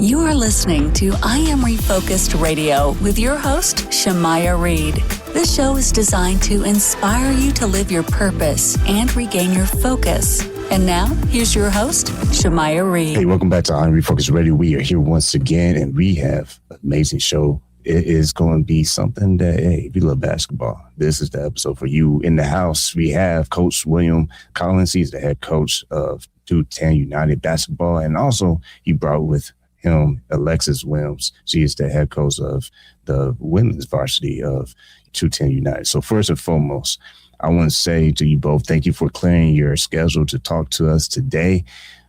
You are listening to I Am Refocused Radio with your host, Shemaiah Reed. This show is designed to inspire you to live your purpose and regain your focus. And now, here's your host, Shemaiah Reed. Hey, welcome back to I Am Refocused Radio. We are here once again, and we have an amazing show. It is going to be something that, hey, if you love basketball, this is the episode for you. In the house, we have Coach William Collins. He's the head coach of 210 United Basketball, and also he brought with him Alexis Williams. She is the head coach of the women's varsity of 210 United. So first and foremost, I want to say to you both, thank you for clearing your schedule to talk to us today.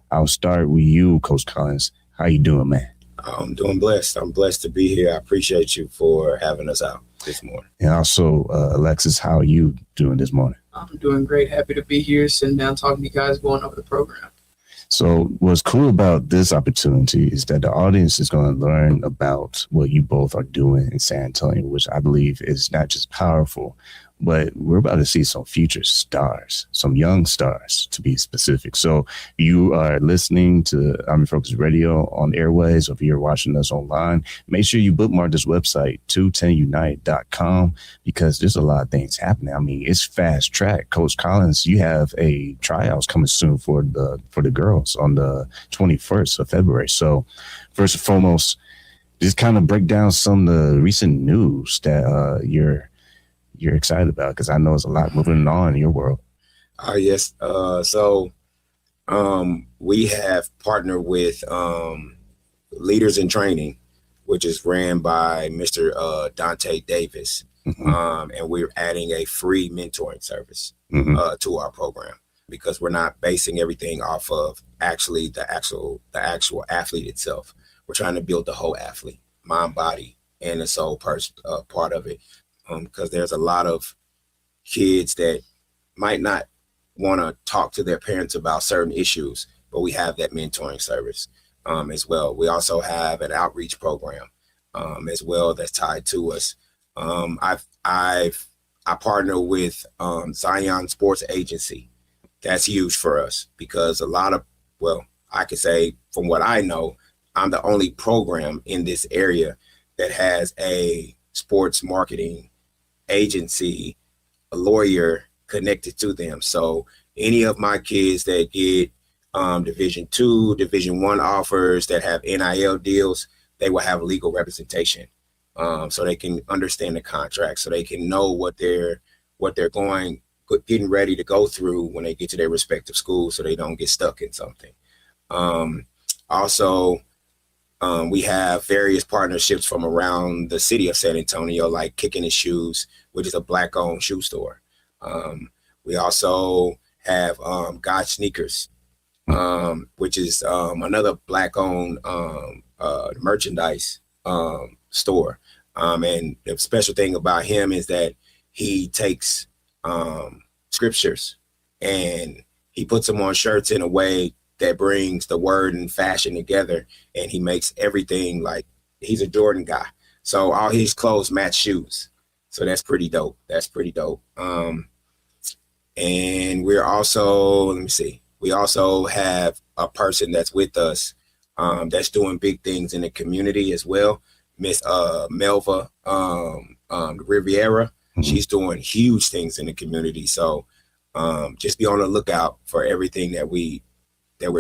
I'll start with you, Coach Collins. How you doing, man? I'm doing blessed. I'm blessed to be here. I appreciate you for having us out this morning. And also, Alexis, how are you doing this morning? I'm doing great. Happy to be here, sitting down, talking to you guys, going over the program. So what's cool about this opportunity is that the audience is going to learn about what you both are doing in San Antonio, which I believe is not just powerful, but we're about to see some future stars, some young stars to be specific. So you are listening to I Am Refocused Radio on airways, or if you're watching us online, make sure you bookmark this website, 210unite.com, because there's a lot of things happening. I mean, it's fast track. Coach Collins, you have a tryouts coming soon for the girls on the 21st of February. So first and foremost, just kind of break down some of the recent news that you're excited about, because I know there's a lot moving on in your world. Yes. So we have partnered with Leaders in Training, which is ran by Mr. Dante Davis. Mm-hmm. And we're adding a free mentoring service to our program, because we're not basing everything off of actually the actual athlete itself. We're trying to build the whole athlete, mind, body, and the soul part of it. Because there's a lot of kids that might not want to talk to their parents about certain issues, but we have that mentoring service as well. We also have an outreach program as well that's tied to us. I partner with Zion Sports Agency. That's huge for us, because I could say from what I know, I'm the only program in this area that has a sports marketing agency, a lawyer connected to them. So any of my kids that get Division II, Division I offers, that have NIL deals, they will have legal representation, so they can understand the contract, so they can know what they're getting ready to go through when they get to their respective schools, so they don't get stuck in something. Also, we have various partnerships from around the city of San Antonio, like Kicking His Shoes, which is a Black-owned shoe store. We also have God Sneakers, which is another Black-owned merchandise store. And the special thing about him is that he takes scriptures and he puts them on shirts in a way that brings the word and fashion together, and he makes everything, like, he's a Jordan guy, so all his clothes match shoes. So that's pretty dope. And we're also, we also have a person that's with us that's doing big things in the community as well, Miss Melva Riviera. Mm-hmm. She's doing huge things in the community. So just be on the lookout for everything that we're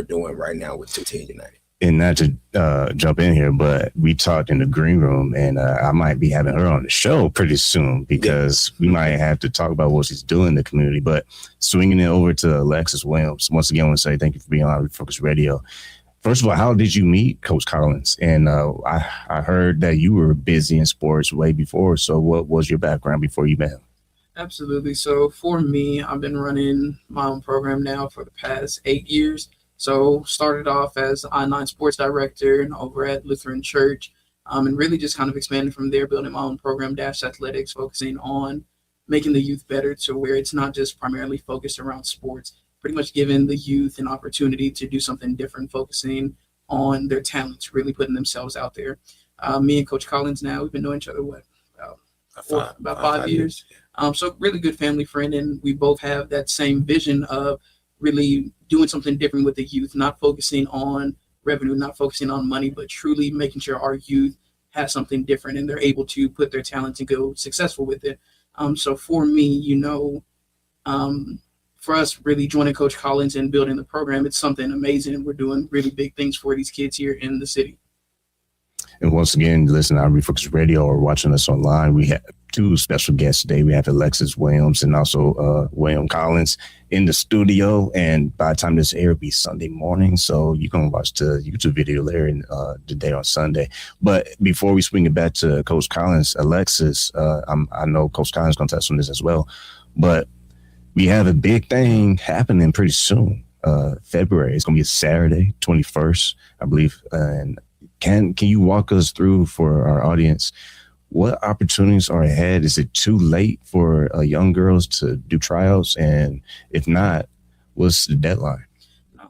doing right now with 210 United. And not to jump in here, but we talked in the green room, and I might be having her on the show pretty soon, because we might have to talk about what she's doing in the community. But swinging it over to Alexis Williams, once again, I want to say thank you for being on Refocused Radio. First of all, how did you meet Coach Collins? And I heard that you were busy in sports way before. So what was your background before you met him? Absolutely. So for me, I've been running my own program now for the past 8 years. So started off as I-9 sports director over at Lutheran Church, and really just kind of expanded from there, building my own program, Dash Athletics, focusing on making the youth better, to where it's not just primarily focused around sports, pretty much giving the youth an opportunity to do something different, focusing on their talents, really putting themselves out there. Me and Coach Collins now, we've been knowing each other, about 5 years. So really good family friend, and we both have that same vision of really doing something different with the youth, not focusing on revenue, not focusing on money, but truly making sure our youth has something different and they're able to put their talent and go successful with it. So for me, for us really joining Coach Collins and building the program, it's something amazing. We're doing really big things for these kids here in the city. And once again, listen to I Am Refocused Radio or watching us online. We have two special guests today. We have Alexis Williams and also William Collins in the studio. And by the time this air, it'll be Sunday morning. So you can watch the YouTube video later today on Sunday. But before we swing it back to Coach Collins, Alexis, I know Coach Collins is going to touch on this as well. But we have a big thing happening pretty soon. February. It's going to be a Saturday, 21st, I believe. And Can you walk us through for our audience what opportunities are ahead? Is it too late for young girls to do tryouts? And if not, what's the deadline?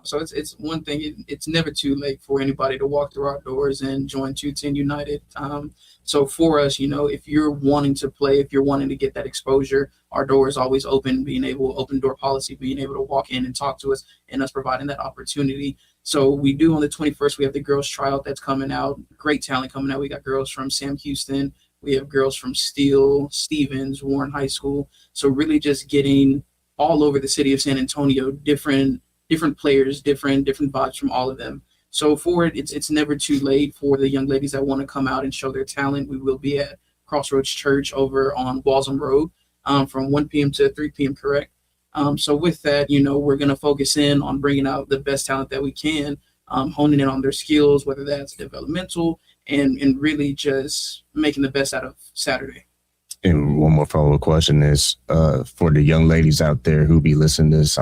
So it's one thing. It's never too late for anybody to walk through our doors and join 210 United. So for us, if you're wanting to play, if you're wanting to get that exposure, our door is always open, open door policy, being able to walk in and talk to us and us providing that opportunity. So we do on the 21st, we have the girls tryout that's coming out. Great talent coming out. We got girls from Sam Houston. We have girls from Steele, Stevens, Warren High School. So really just getting all over the city of San Antonio, different players, different vibes from all of them. So for it, it's never too late for the young ladies that want to come out and show their talent. We will be at Crossroads Church over on Walsham Road from 1 p.m. to 3 p.m., correct? So with that, we're going to focus in on bringing out the best talent that we can, honing in on their skills, whether that's developmental, and really just making the best out of Saturday. And one more follow-up question is for the young ladies out there who be listening to this,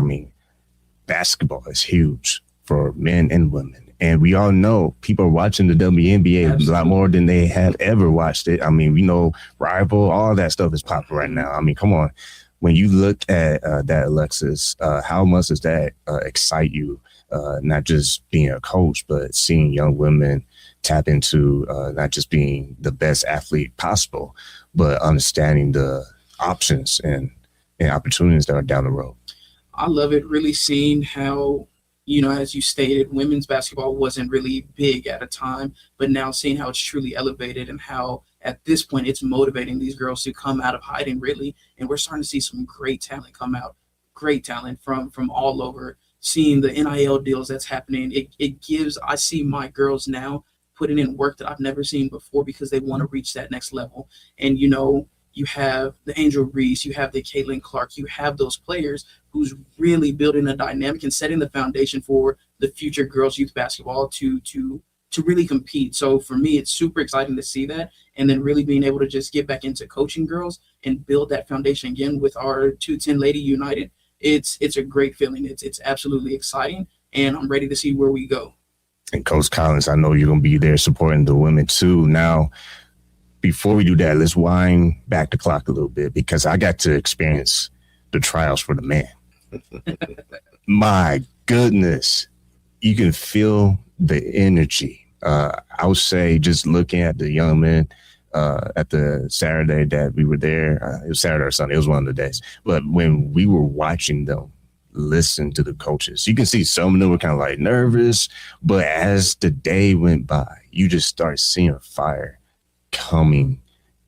basketball is huge for men and women. And we all know people are watching the WNBA Absolutely. A lot more than they have ever watched it. We know Rival, all that stuff is popping right now. Come on. When you look at that, Alexis, how much does that excite you? Not just being a coach, but seeing young women tap into not just being the best athlete possible, but understanding the options and opportunities that are down the road. I love it, really seeing how, as you stated, women's basketball wasn't really big at a time, but now seeing how it's truly elevated and how at this point it's motivating these girls to come out of hiding, really. And we're starting to see some great talent come out, great talent from all over. Seeing the NIL deals that's happening, I see my girls now putting in work that I've never seen before because they want to reach that next level. And, you have the Angel Reese, you have the Caitlin Clark, you have those players who's really building a dynamic and setting the foundation for the future girls youth basketball to really compete. So for me, it's super exciting to see that, and then really being able to just get back into coaching girls and build that foundation again with our 210 Lady United. It's a great feeling. It's absolutely exciting, and I'm ready to see where we go. And Coach Collins, I know you're going to be there supporting the women too. Now, before we do that, let's wind back the clock a little bit because I got to experience the trials for the men. My goodness, you can feel the energy. I would say just looking at the young men at the Saturday that we were there, it was Saturday or Sunday, it was one of the days. But when we were watching them listen to the coaches, you can see some of them were kind of like nervous, but as the day went by, you just start seeing fire coming,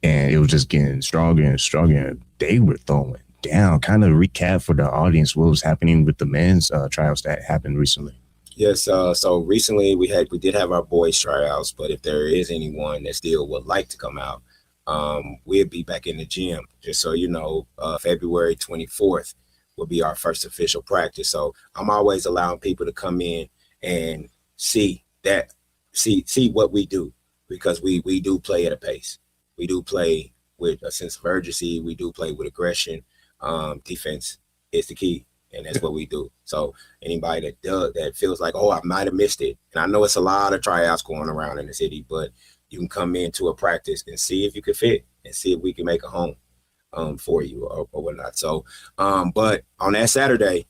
and it was just getting stronger and stronger. And they were throwing down. Kind of recap for the audience what was happening with the men's tryouts that happened recently. Yes, so recently we did have our boys tryouts, but if there is anyone that still would like to come out, we'll be back in the gym. Just so you know, February 24th will be our first official practice. So I'm always allowing people to come in and see what we do. Because we do play at a pace. We do play with a sense of urgency. We do play with aggression. Defense is the key, and that's what we do. So anybody that feels like, I might have missed it, and I know it's a lot of tryouts going around in the city, but you can come into a practice and see if you can fit and see if we can make a home for you or whatnot. So, but on that Saturday,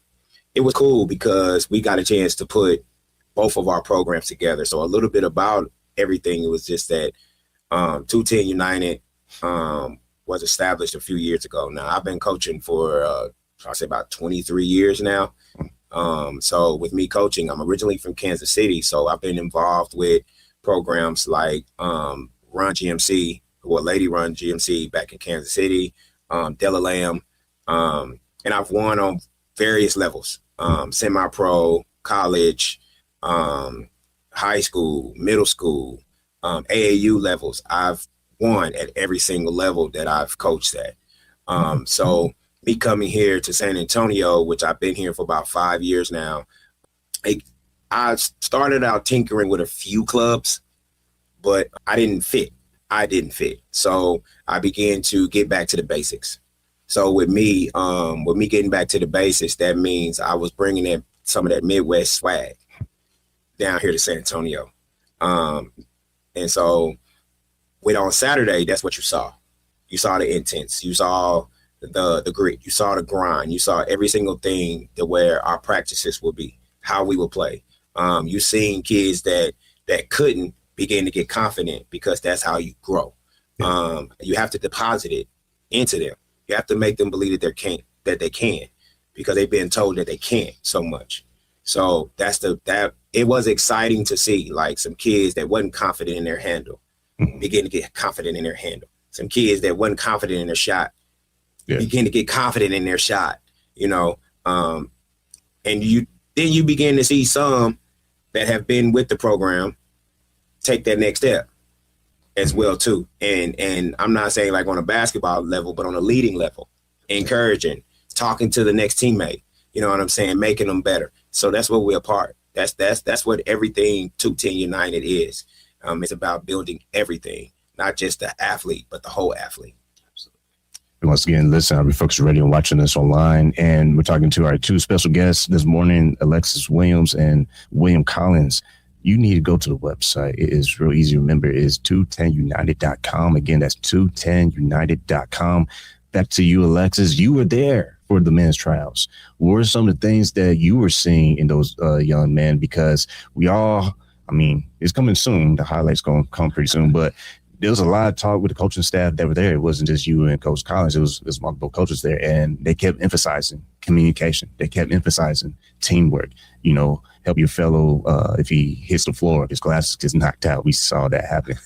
it was cool because we got a chance to put both of our programs together. So a little bit about everything. It was just that 210 United was established a few years ago. Now, I've been coaching for, I'll say about 23 years now. So with me coaching, I'm originally from Kansas City, so I've been involved with programs like Run GMC, Lady Run GMC back in Kansas City, Della Lamb, and I've won on various levels, semi-pro, college, high school, middle school, AAU levels. I've won at every single level that I've coached at. So me coming here to San Antonio, which I've been here for about 5 years now, I started out tinkering with a few clubs, but I didn't fit. So I began to get back to the basics. So with me getting back to the basics, that means I was bringing in some of that Midwest swag down here to San Antonio. And so on Saturday, that's what you saw. You saw the intense. You saw the grit. You saw the grind. You saw every single thing to where our practices would be, how we would play. You seen kids that couldn't begin to get confident because that's how you grow. You have to deposit it into them. You have to make them believe that they can, because they've been told that they can't so much. So it was exciting to see, like, some kids that wasn't confident in their handle begin to get confident in their handle. Some kids that wasn't confident in their shot begin to get confident in their shot, and you begin to see some that have been with the program take that next step as well too. And I'm not saying like on a basketball level, but on a leading level, encouraging, talking to the next teammate, you know what I'm saying, making them better. So that's what we're a part. That's what everything 210 United is. It's about building everything, not just the athlete, but the whole athlete. Once again, listen, I Am Refocused Radio and watching us online. And we're talking to our two special guests this morning, Alexis Williams and William Collins. You need to go to the website. It is real easy to remember. It is 210united.com. Again, that's 210united.com. Back to you, Alexis. You were there for the men's tryouts. What were some of the things that you were seeing in those young men? Because it's coming soon. The highlights going to come pretty soon, but there was a lot of talk with the coaching staff that were there. It wasn't just you and Coach Collins. It was multiple coaches there, and they kept emphasizing communication. They kept emphasizing teamwork. Help your fellow if he hits the floor, if his glasses gets knocked out. We saw that happen.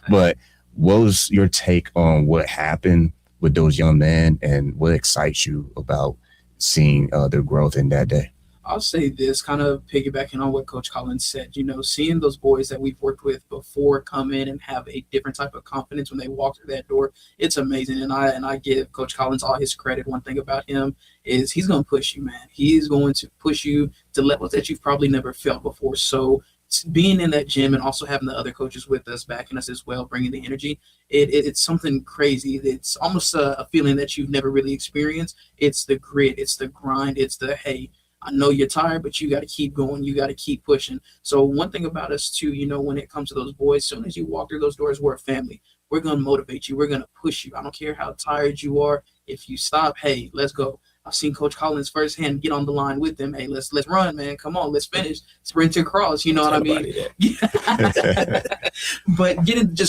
But what was your take on what happened with those young men, and what excites you about seeing their growth in that day? I'll say this, kind of piggybacking on what Coach Collins said, seeing those boys that we've worked with before come in and have a different type of confidence when they walk through that door, it's amazing. And I give Coach Collins all his credit. One thing about him is he's going to push you, man. He's going to push you to levels that you've probably never felt before. So being in that gym and also having the other coaches with us, backing us as well, bringing the energy, it's something crazy. It's almost a feeling that you've never really experienced. It's the grit. It's the grind. It's the, hey, I know you're tired, but you got to keep going. You got to keep pushing. So one thing about us too, when it comes to those boys, as soon as you walk through those doors, we're a family. We're going to motivate you. We're going to push you. I don't care how tired you are. If you stop, hey, let's go. I've seen Coach Collins firsthand get on the line with them. Hey, let's run, man. Come on, let's finish. Sprint across. You know what I mean? But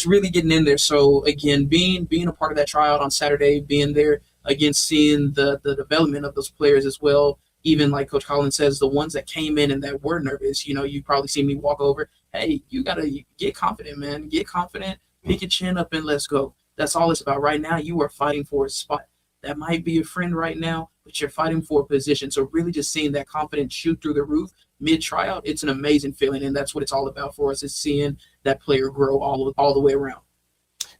really getting in there. So again, being a part of that tryout on Saturday, being there, again, seeing the development of those players as well. Even like Coach Collins says, the ones that came in and that were nervous, you probably see me walk over. Hey, you got to get confident, man. Get confident, pick your chin up, and let's go. That's all it's about. Right now, you are fighting for a spot. That might be a friend right now, but you're fighting for a position. So really just seeing that confidence shoot through the roof mid-tryout, it's an amazing feeling, and that's what it's all about for us, is seeing that player grow all the way around.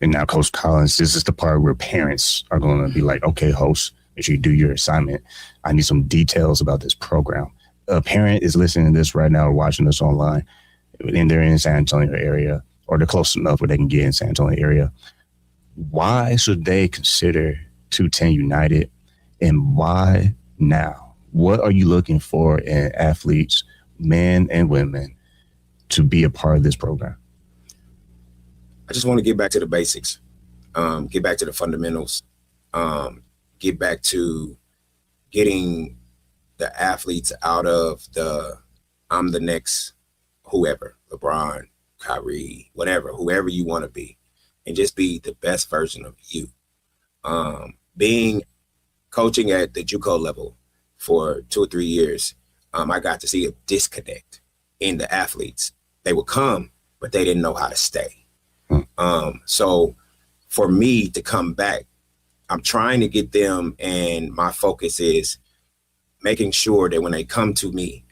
And now, Coach Collins, this is the part where parents are going to be like, okay, host, make sure you do your assignment. I need some details about this program. A parent is listening to this right now or watching this online, and they're in San Antonio area, or they're close enough where they can get in San Antonio area. Why should they consider 210 United, and why now? What are you looking for in athletes, men and women, to be a part of this program? I just want to get back to the basics, get back to the fundamentals, get back to getting the athletes out of I'm the next whoever, LeBron, Kyrie, whoever you want to be, and just be the best version of you. Being coaching at the JUCO level for 2 or 3 years, I got to see a disconnect in the athletes. They would come, but they didn't know how to stay. So for me to come back, I'm trying to get them, and my focus is making sure that when they come to me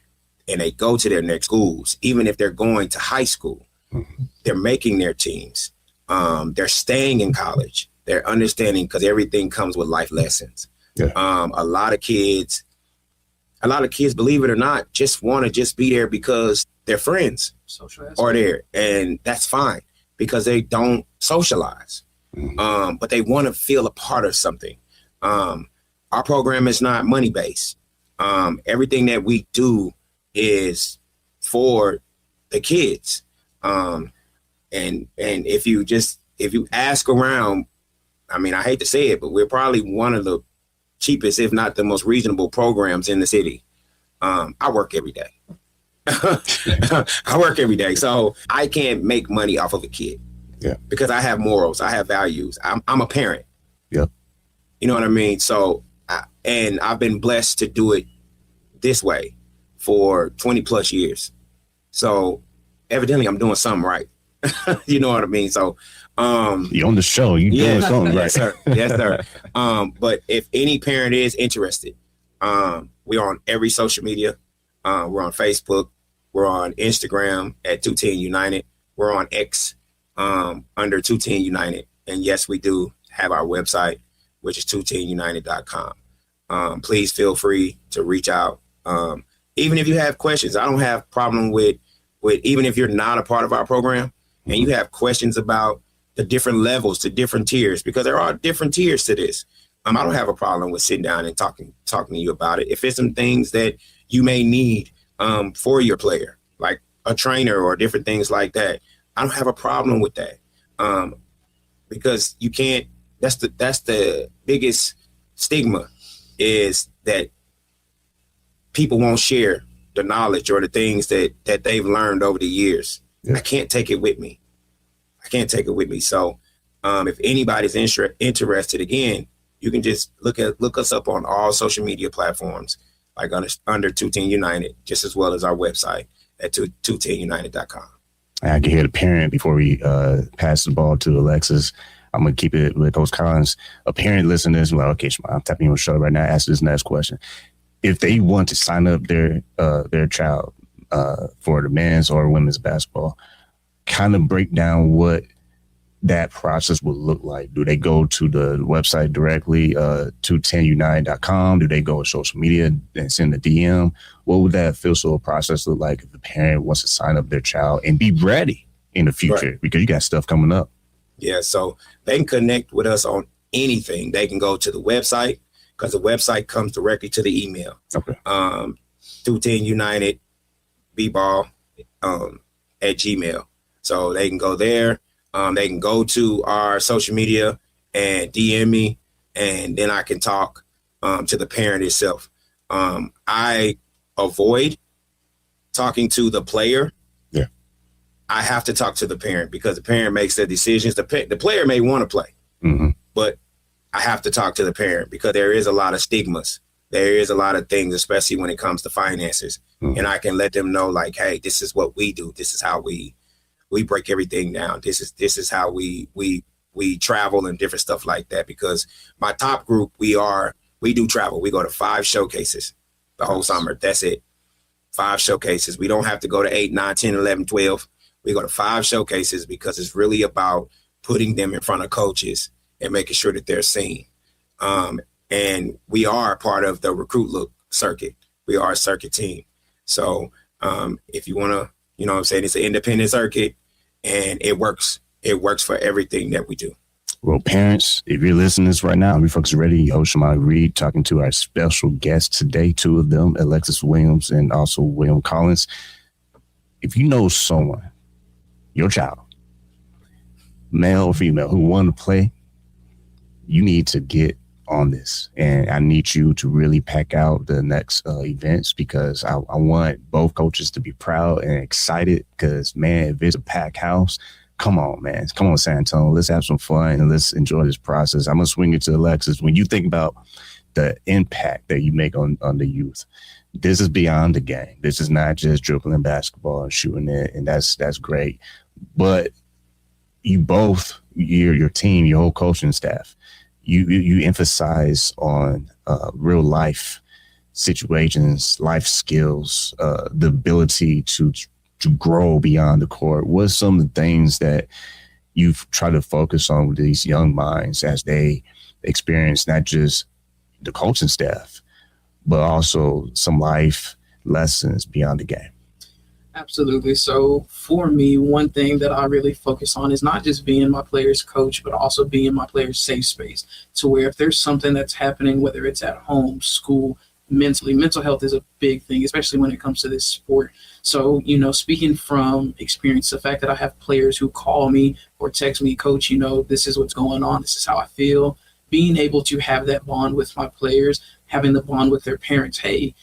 and they go to their next schools, even if they're going to high school, they're making their teams. They're staying in college. They're understanding, because everything comes with life lessons. Yeah. A lot of kids, believe it or not, just want to just be there because their friends are there, and that's fine because they don't socialize. But they want to feel a part of something. Our program is not money based. Everything that we do is for the kids. And if you ask around, I mean, I hate to say it, but we're probably one of the cheapest, if not the most reasonable programs in the city. I work every day. I work every day. So I can't make money off of a kid. Yeah. Because I have morals, I have values. I'm a parent. Yeah. You know what I mean? So, and I've been blessed to do it this way for 20 plus years. So evidently I'm doing something right. You know what I mean? So, you're on the show, you doing something right. Yes, sir. Yes, sir. But if any parent is interested, we're on every social media. We're on Facebook. We're on Instagram at 210 United. We're on X under 210 United. And yes, we do have our website, which is 210united.com. Please feel free to reach out. Even if you have questions, I don't have problem with even if you're not a part of our program and you have questions about the different levels, the different tiers, because there are different tiers to this. I don't have a problem with sitting down and talking to you about it. If it's some things that you may need for your player, like a trainer or different things like that, I don't have a problem with that. Because you can't, that's the biggest stigma, is that people won't share the knowledge or the things that they've learned over the years. Yeah. I can't take it with me. So if anybody's interested, again, you can just look us up on all social media platforms, like under 210 United, just as well as our website at 210united.com. I can hear the parent before we pass the ball to Alexis. I'm going to keep it with Coach Collins. A parent listening to this, well, okay, I'm tapping your show right now. Ask this next question. If they want to sign up their child for the men's or women's basketball, kind of break down what that process would look like. Do they go to the website directly, 210united.com? Do they go to social media and send a DM? What would that official process look like if the parent wants to sign up their child and be ready in the future? Right. Because you got stuff coming up. Yeah, so they can connect with us on anything. They can go to the website, because the website comes directly to the email. Okay. 210 United bball at Gmail. So they can go there. They can go to our social media and DM me, and then I can talk to the parent itself. I avoid talking to the player. Yeah. I have to talk to the parent, because the parent makes their decisions. The player may want to play, but I have to talk to the parent, because there is a lot of stigmas. There is a lot of things, especially when it comes to finances. And I can let them know, like, hey, this is what we do. This is how we break everything down. This is how we travel and different stuff like that. Because my top group, we do travel. We go to 5 showcases the whole summer. That's it. 5 showcases. We don't have to go to 8, 9, 10, 11, 12. We go to 5 showcases, because it's really about putting them in front of coaches and making sure that they're seen. And we are part of the Recruit Look circuit. We are a circuit team. So if you want to, you know what I'm saying, it's an independent circuit, and it works. It works for everything that we do. Well, parents, if you're listening to this right now, I'm Refocused Radio, your host, Shemaiah Reed, talking to our special guests today, 2 of them, Alexis Williams and also William Collins. If you know someone, your child, male or female, who want to play, you need to get on this. And I need you to really pack out the next events, because I want both coaches to be proud and excited, because, man, if it's a packed house, come on, man. Come on, San Antonio. Let's have some fun and let's enjoy this process. I'm going to swing it to Alexis. When you think about the impact that you make on the youth. This is beyond the game. This is not just dribbling basketball and shooting it, and that's great. But you both, your team, your whole coaching staff, you emphasize on real life situations, life skills, the ability to grow beyond the court. What are some of the things that you've tried to focus on with these young minds as they experience not just the coaching staff, but also some life lessons beyond the game? Absolutely. So for me, one thing that I really focus on is not just being my players' coach, but also being my players' safe space, to where if there's something that's happening, whether it's at home, school, mentally, mental health is a big thing, especially when it comes to this sport. So, speaking from experience, the fact that I have players who call me or text me, Coach, this is what's going on, this is how I feel, being able to have that bond with my players, having the bond with their parents. Hey,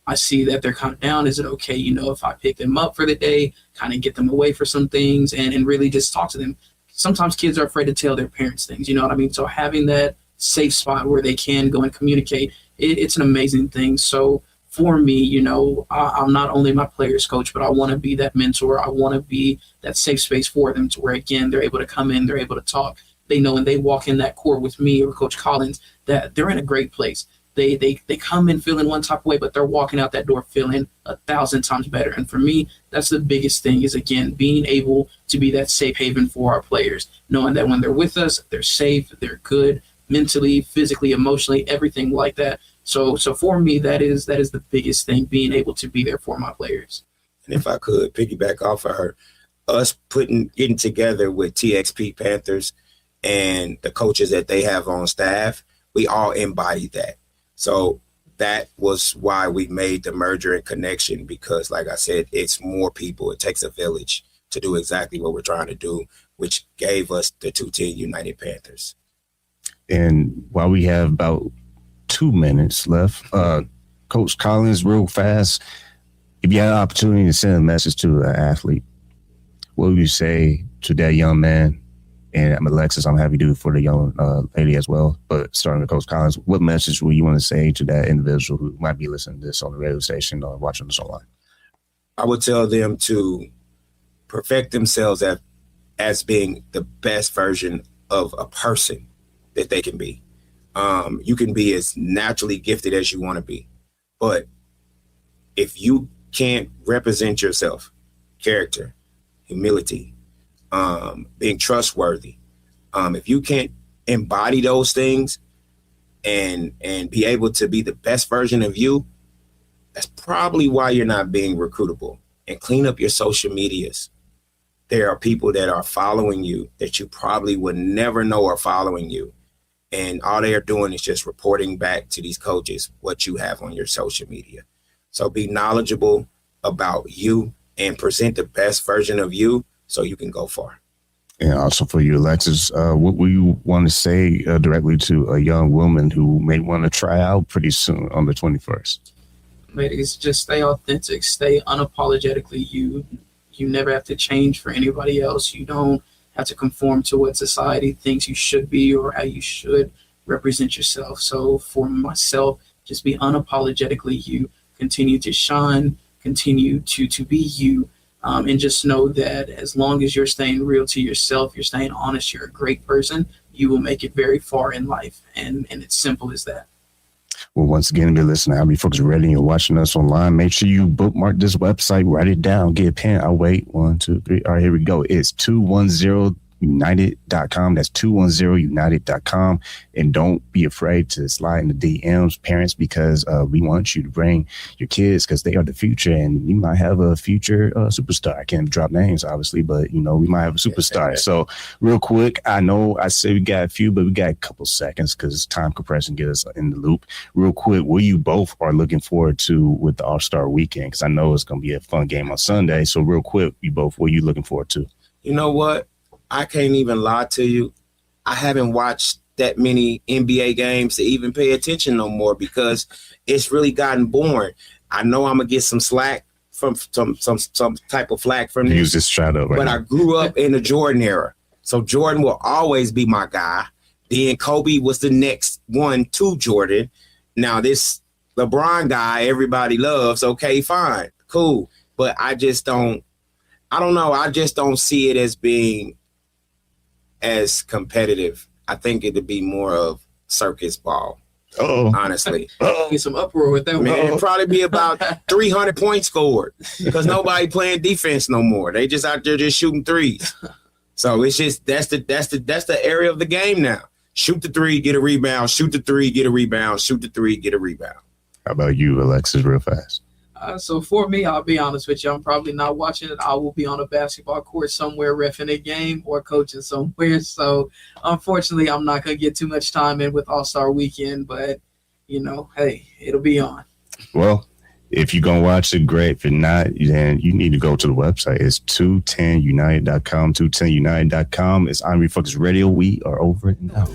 I see that they're kind of down. Is it okay, if I pick them up for the day, kind of get them away for some things and really just talk to them? Sometimes kids are afraid to tell their parents things, you know what I mean? So having that safe spot where they can go and communicate, it's an amazing thing. So for me, I'm not only my players' coach, but I want to be that mentor. I want to be that safe space for them, to where, again, they're able to come in, they're able to talk. They know when they walk in that court with me or Coach Collins that they're in a great place. They come in feeling one type of way, but they're walking out that door feeling 1,000 times better. And for me, that's the biggest thing, is, again, being able to be that safe haven for our players, knowing that when they're with us, they're safe, they're good, mentally, physically, emotionally, everything like that. So for me, that is the biggest thing, being able to be there for my players. And if I could piggyback off of her, us getting together with TXP Panthers and the coaches that they have on staff, we all embody that. So that was why we made the merger and connection, because, like I said, it's more people. It takes a village to do exactly what we're trying to do, which gave us the 2-10 United Panthers. And while we have about 2 minutes left, Coach Collins, real fast, if you had an opportunity to send a message to an athlete, what would you say to that young man? And Alexis, I'm happy to do it for the young lady as well. But starting with Coach Collins, what message would you want to say to that individual who might be listening to this on the radio station or watching this online? I would tell them to perfect themselves as being the best version of a person that they can be. You can be as naturally gifted as you want to be. But if you can't represent yourself, character, humility, being trustworthy, if you can't embody those things and be able to be the best version of you, that's probably why you're not being recruitable. And clean up your social medias. There are people that are following you that you probably would never know are following you. And all they are doing is just reporting back to these coaches what you have on your social media. So be knowledgeable about you and present the best version of you so you can go far. And also for you, Alexis, what will you want to say directly to a young woman who may want to try out pretty soon on the 21st? Ladies, just stay authentic, stay unapologetically you. You never have to change for anybody else. You don't have to conform to what society thinks you should be or how you should represent yourself. So for myself, just be unapologetically you. Continue to shine, continue to be you, and just know that as long as you're staying real to yourself, you're staying honest, you're a great person, you will make it very far in life. And it's simple as that. Well, once again, if you're listening, how many folks are ready and you're watching us online, make sure you bookmark this website, write it down, get a pen. I'll wait. 1, 2, 3. All right, here we go. It's 210united.com. That's 210united.com. And don't be afraid to slide in the DMs, parents, because we want you to bring your kids because they are the future. And you might have a future superstar. I can't drop names, obviously, but, we might have a superstar. So real quick, I know I said we got a few, but we got a couple seconds because time compression gets us in the loop. Real quick, what you both are looking forward to with the All-Star Weekend? Because I know it's going to be a fun game on Sunday. So real quick, you both, what are you looking forward to? You know what? I can't even lie to you. I haven't watched that many NBA games to even pay attention no more because it's really gotten boring. I know I'm going to get some slack from some type of flack from Use this shadow right but now. I grew up in the Jordan era. So Jordan will always be my guy. Then Kobe was the next one to Jordan. Now this LeBron guy, everybody loves. Okay, fine, cool. But I don't know. I just don't see it as being as competitive. I think it'd be more of circus ball. Honestly. Get some uproar with that. Man, it'd probably be about 300 points scored because nobody playing defense no more. They just out there just shooting threes. So it's just that's the area of the game now. Shoot the three, get a rebound. Shoot the three, get a rebound. Shoot the three, get a rebound. How about you, Alexis, real fast? So for me, I'll be honest with you, I'm probably not watching it. I will be on a basketball court somewhere reffing a game or coaching somewhere. So unfortunately, I'm not going to get too much time in with All-Star Weekend, but, hey, it'll be on. Well, if you're going to watch it, great. If you're not, then you need to go to the website. It's 210united.com, 210united.com. It's I Am Refocused Radio. We are over it now.